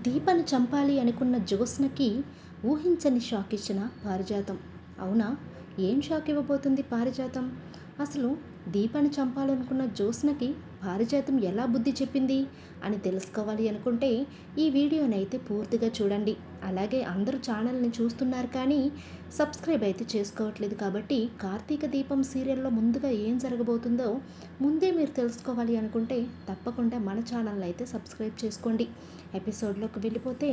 దీపను చంపాలి అనుకున్న జ్యోత్స్నకి ఊహించని షాక్ ఇచ్చిన పారిజాతం. అవునా? ఏం షాక్ ఇవ్వబోతుంది పారిజాతం? అసలు దీపను చంపాలనుకున్న జ్యోత్స్నకి పారిజాతం ఎలా బుద్ధి చెప్పింది అని తెలుసుకోవాలి అనుకుంటే ఈ వీడియోనైతే పూర్తిగా చూడండి. అలాగే అందరూ ఛానల్ని చూస్తున్నారు కానీ సబ్స్క్రైబ్ అయితే చేసుకోవట్లేదు. కాబట్టి కార్తీక దీపం సీరియల్లో ముందుగా ఏం జరగబోతుందో ముందే మీరు తెలుసుకోవాలి అనుకుంటే తప్పకుండా మన ఛానల్ని అయితే సబ్స్క్రైబ్ చేసుకోండి. ఎపిసోడ్లోకి వెళ్ళిపోతే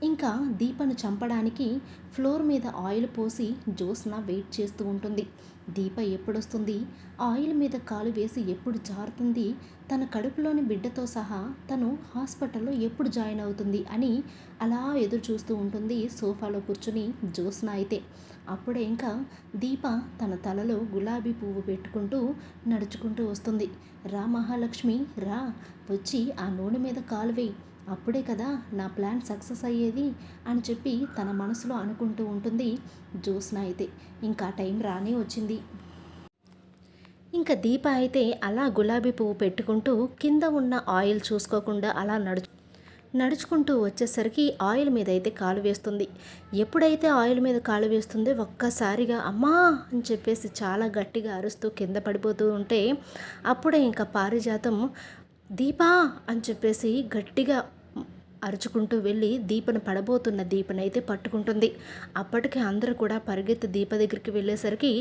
ఇంకా దీపను చంపడానికి ఫ్లోర్ మీద ఆయిల్ పోసి జ్యోత్స్న వెయిట్ చేస్తూ ఉంటుంది. దీప ఎప్పుడొస్తుంది, ఆయిల్ మీద కాలు వేసి ఎప్పుడు జారుతుంది, తన కడుపులోని బిడ్డతో సహా తను హాస్పిటల్లో ఎప్పుడు జాయిన్ అవుతుంది అని అలా ఎదురు చూస్తూ ఉంటుంది సోఫాలో కూర్చుని జ్యోత్స్న అయితే. అప్పుడే ఇంకా దీప తన తలలో గులాబీ పువ్వు పెట్టుకుంటూ నడుచుకుంటూ వస్తుంది. రా మహాలక్ష్మి రా, వచ్చి ఆ నూనె మీద కాలు వేయి, అప్పుడే కదా నా ప్లాన్ సక్సెస్ అయ్యేది అని చెప్పి తన మనసులో అనుకుంటూ ఉంటుంది జ్యోత్స్న అయితే. ఇంకా టైం రానే వచ్చింది. ఇంకా దీప అయితే అలా గులాబీ పువ్వు పెట్టుకుంటూ కింద ఉన్న ఆయిల్ చూసుకోకుండా అలా నడుచుకుంటూ వచ్చేసరికి ఆయిల్ మీద అయితే కాలు వేస్తుంది. ఎప్పుడైతే ఆయిల్ మీద కాలు వేస్తుందో ఒక్కసారిగా అమ్మా అని చెప్పేసి చాలా గట్టిగా అరుస్తూ కింద పడిపోతూ ఉంటే అప్పుడే ఇంకా పారిజాతం దీపా అని చెప్పేసి గట్టిగా అరుచుకుంటూ వెళ్ళి దీపను పడబోతున్న దీపనైతే పట్టుకుంటుంది. అప్పటికే అందరూ కూడా పరిగెత్తి దీప దగ్గరికి వెళ్ళేసరికి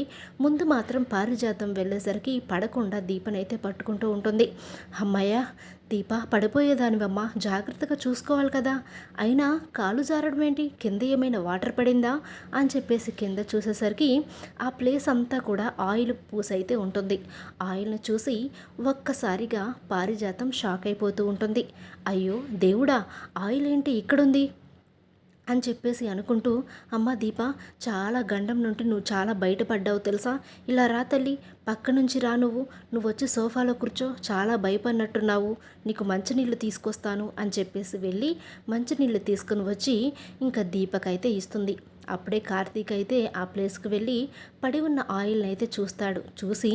ముందు మాత్రం పారిజాతం వెళ్ళేసరికి పడకుండా దీపనైతే పట్టుకుంటూ ఉంటుంది. అమ్మయ్య దీప, పడిపోయేదానివమ్మా, జాగ్రత్తగా చూసుకోవాలి కదా, అయినా కాలు జారడం ఏంటి, కింద ఏమైనా వాటర్ పడిందా అని చెప్పేసి కింద చూసేసరికి ఆ ప్లేస్ అంతా కూడా ఆయిల్ పూసైతే ఉంటుంది. ఆయిల్ని చూసి ఒక్కసారిగా పారిజాతం షాక్ అయిపోతూ ఉంటుంది. అయ్యో దేవుడా, ఆయిల్ ఏంటి ఇక్కడుంది అని చెప్పేసి అనుకుంటూ, అమ్మ దీప, చాలా గండం నుండి నువ్వు చాలా బయటపడ్డావు తెలుసా, ఇలా రా తల్లి, పక్క నుంచి రా, నువ్వు వచ్చి సోఫాలో కూర్చో, చాలా భయపడినట్టున్నావు, నీకు మంచినీళ్ళు తీసుకొస్తాను అని చెప్పేసి వెళ్ళి మంచినీళ్ళు తీసుకుని వచ్చి ఇంకా దీపకైతే ఇస్తుంది. అప్పుడే కార్తీక్ అయితే ఆ ప్లేస్కి వెళ్ళి పడి ఉన్న ఆయిల్ని అయితే చూస్తాడు. చూసి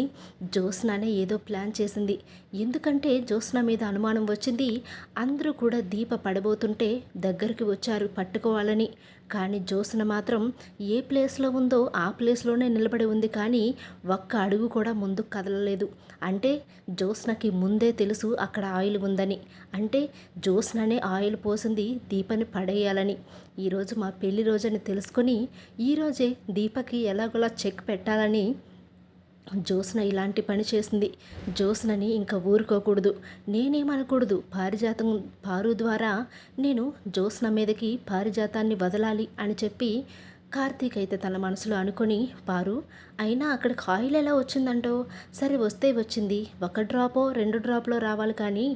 జ్యోత్స్ననే ఏదో ప్లాన్ చేసింది. ఎందుకంటే జ్యోత్స్న మీద అనుమానం వచ్చింది. అందరూ కూడా దీప పడబోతుంటే దగ్గరికి వచ్చారు పట్టుకోవాలని. కానీ జ్యోత్స్న మాత్రం ఏ ప్లేస్లో ఉందో ఆ ప్లేస్లోనే నిలబడి ఉంది కానీ ఒక్క అడుగు కూడా ముందుకు కదలలేదు. అంటే జ్యోత్స్నకి ముందే తెలుసు అక్కడ ఆయిల్ ఉందని. అంటే జ్యోత్స్ననే ఆయిల్ పోసింది దీపని పడేయాలని. ఈరోజు మా పెళ్లి రోజని తెలుసుకొని ఈరోజే దీపకి ఎలాగోలా చెక్ పెట్టాలని జ్యోత్స్న ఇలాంటి పని చేసింది. జ్యోత్స్నని ఇంకా ఊరుకోకూడదు, నేనేమనకూడదు, పారిజాతం పారు ద్వారా నేను జ్యోత్స్న మీదకి పారిజాతాన్ని వదలాలి అని చెప్పి కార్తీక్ అయితే తన మనసులో అనుకొని, పారు అయినా అక్కడికి ఆయిల్ ఎలా వచ్చిందంటో, సరే వస్తే వచ్చింది, ఒక డ్రాపో 2 డ్రాప్లో రావాలి కానీ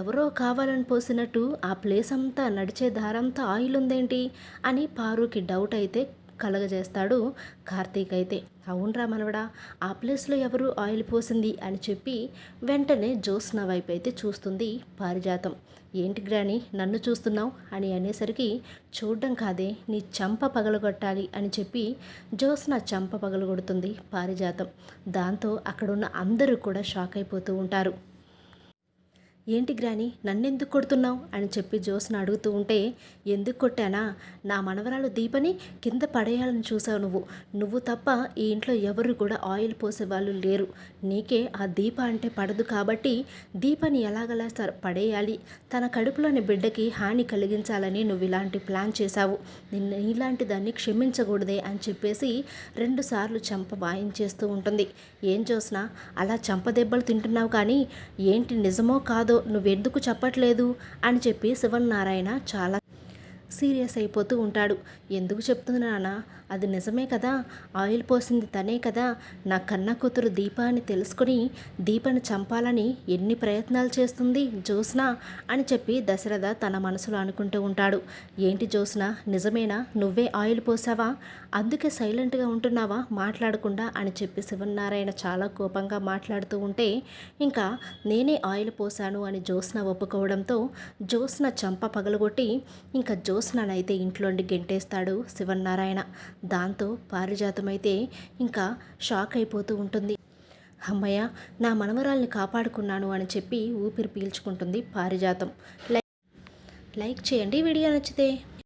ఎవరో కావాలని పోసినట్టు ఆ ప్లేస్ అంతా నడిచే దారంతా ఆయిల్ ఉందేంటి అని పారుకి డౌట్ అయితే కలగజేస్తాడు కార్తీక్ అయితే. అవునరా మనవడా, ఆ ప్లేస్లో ఎవరు ఆయిల్ పోసింది అని చెప్పి వెంటనే జ్యోత్స్న వైపు అయితే చూస్తుంది పారిజాతం. ఏంటి గ్రాని నన్ను చూస్తున్నావు అని అనేసరికి, చూడ్డం కాదే నీ చంప పగలగొట్టాలి అని చెప్పి జ్యోత్స్న చంప పగలగొడుతుంది పారిజాతం. దాంతో అక్కడున్న అందరూ కూడా షాక్ అయిపోతూ ఉంటారు. ఏంటి గ్రాని నన్నెందుకు కొడుతున్నావు అని చెప్పి జ్యోత్స్న అడుగుతూ ఉంటే, ఎందుకు కొట్టానా, నా మనవరాలు దీపని కింద పడేయాలని చూసావు నువ్వు తప్ప ఈ ఇంట్లో ఎవరు కూడా ఆయిల్ పోసే వాళ్ళు లేరు, నీకే ఆ దీప అంటే పడదు కాబట్టి దీపని ఎలాగలా పడేయాలి, తన కడుపులోని బిడ్డకి హాని కలిగించాలని నువ్వు ఇలాంటి ప్లాన్ చేశావు, నిన్ను ఇలాంటి దాన్ని క్షమించకూడదే అని చెప్పేసి 2 సార్లు చంప వాయించేస్తూ ఉంటుంది. ఏం జ్యోత్స్న అలా చంప దెబ్బలు తింటున్నావు కానీ ఏంటి నిజమో కాదో నువ్వెందుకు చెప్పట్లేదు అని చెప్పి శివన్నారాయణ చాలా సీరియస్ అయిపోతూ ఉంటాడు. ఎందుకు చెప్తున్నానా, అది నిజమే కదా, ఆయిల్ పోసింది తనే కదా, నా కన్న కూతురు దీప అని తెలుసుకుని దీపను చంపాలని ఎన్ని ప్రయత్నాలు చేస్తుంది జ్యోత్స్న అని చెప్పి దశరథ తన మనసులో అనుకుంటూ ఉంటాడు. ఏంటి జ్యోత్స్న నిజమేనా, నువ్వే ఆయిల్ పోసావా, అందుకే సైలెంట్గా ఉంటున్నావా మాట్లాడకుండా అని చెప్పి శివనారాయణ చాలా కోపంగా మాట్లాడుతూ ఉంటే ఇంకా నేనే ఆయిల్ పోసాను అని జ్యోత్స్న ఒప్పుకోవడంతో జ్యోత్స్న చంప పగలగొట్టి ఇంకా జ్యోత్స్ననైతే ఇంట్లోండి గెంటేస్తాడు శివనారాయణ. దాంతో పారిజాతం అయితే ఇంకా షాక్ అయిపోతూ ఉంటుంది. అమ్మయ్య, నా మనవరాల్ని కాపాడుకున్నాను అని చెప్పి ఊపిరి పీల్చుకుంటుంది పారిజాతం. లైక్ చేయండి వీడియో నచ్చితే.